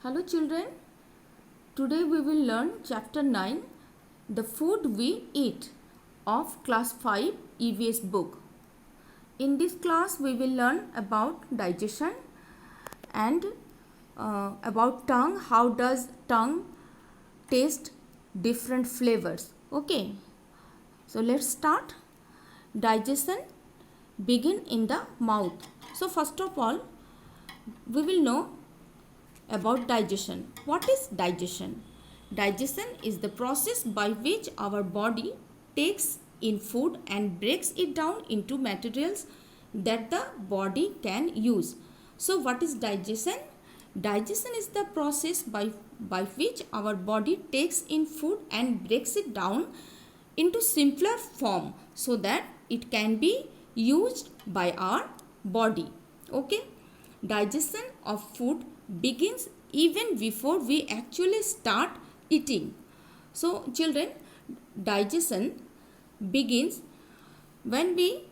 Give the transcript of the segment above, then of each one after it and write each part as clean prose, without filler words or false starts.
Hello children, today we will learn chapter 9, The Food We Eat of class 5 EVS book. In this class we will learn about digestion and about tongue, how does tongue taste different flavors. Okay, so let's start. Digestion begin in the mouth. So first of all we will know about digestion. What is digestion? Digestion is the process by which our body takes in food and breaks it down into materials that the body can use. So what is digestion? Digestion is the process by which our body takes in food and breaks it down into simpler form so that it can be used by our body. Okay? Digestion of food begins even before we actually start eating. So children, digestion begins when we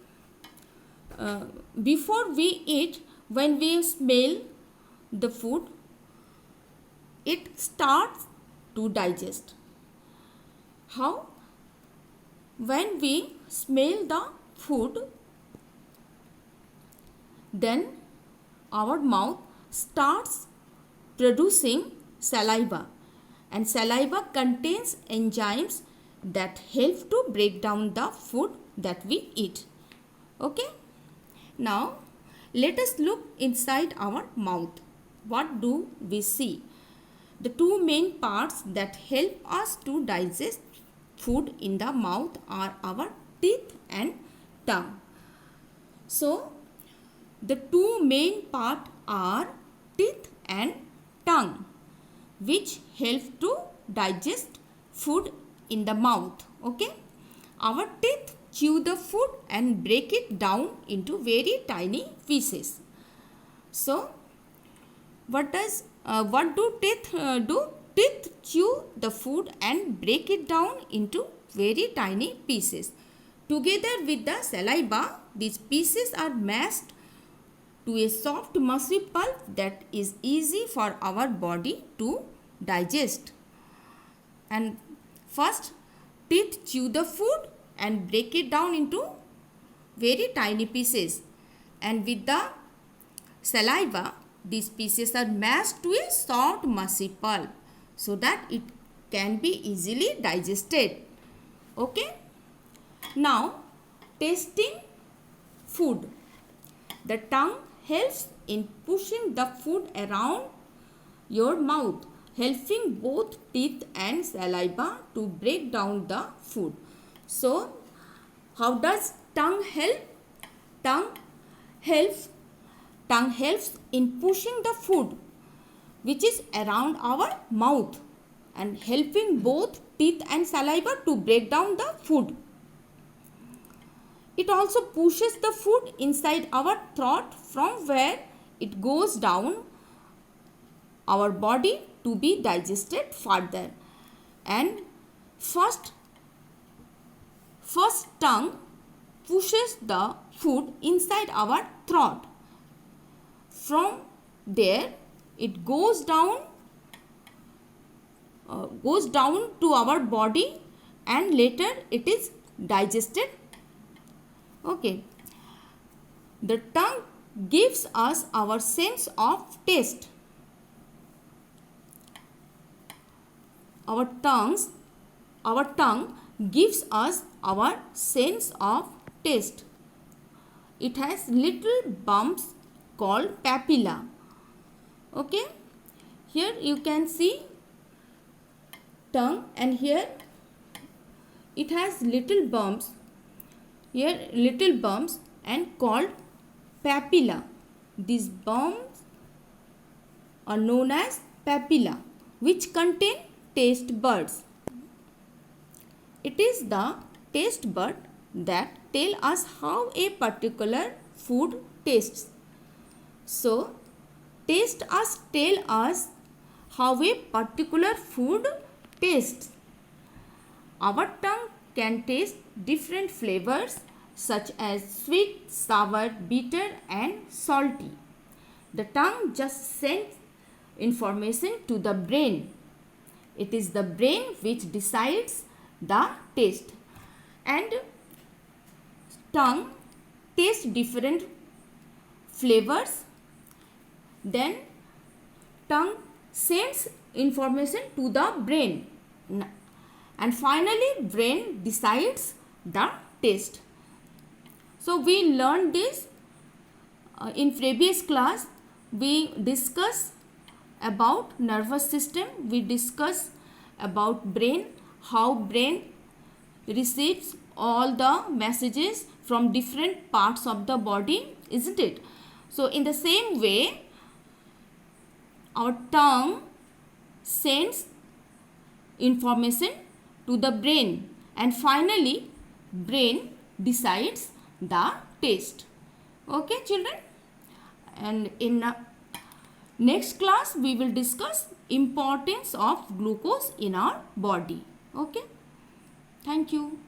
before we eat, when we smell the food, it starts to digest. How? When we smell the food, then our mouth starts producing saliva, and saliva contains enzymes that help to break down the food that we eat. Okay, now let us look inside our mouth. What do we see? The two main parts that help us to digest food in the mouth are our teeth and tongue. So the two main parts are teeth and tongue, which help to digest food in the mouth. Okay, our teeth chew the food and break it down into very tiny pieces. So what do teeth do? Teeth chew the food and break it down into very tiny pieces. Together with the saliva, these pieces are mashed to a soft mushy pulp that is easy for our body to digest. And first, teeth chew the food and break it down into very tiny pieces, and with the saliva these pieces are mashed to a soft mushy pulp so that it can be easily digested. Okay, now tasting food. The tongue helps in pushing the food around your mouth, helping both teeth and saliva to break down the food. So how does tongue help? Tongue helps in pushing the food which is around our mouth and helping both teeth and saliva to break down the food. It also pushes the food inside our throat from where it goes down our body to be digested further. And first tongue pushes the food inside our throat. From there it goes down to our body and later it is digested. Okay, the tongue gives us our sense of taste. Our tongue gives us our sense of taste. It has little bumps called papilla. Okay, here you can see tongue, and here it has little bumps. Here little bumps and called papilla. These bumps are known as papilla, which contain taste buds. It is the taste bud that tell us how a particular food tastes. So taste us tell us how a particular food tastes. Our tongue can taste different flavors such as sweet, sour, bitter and salty. The tongue just sends information to the brain. It is the brain which decides the taste. And tongue tastes different flavors. Then tongue sends information to the brain. And finally brain decides the taste. So we learned this in previous class. We discuss about nervous system, we discuss about brain, how brain receives all the messages from different parts of the body, isn't it? So in the same way, our tongue sends information to the brain, and finally brain decides the taste. Okay children, and in next class we will discuss importance of glucose in our body. Okay, thank you.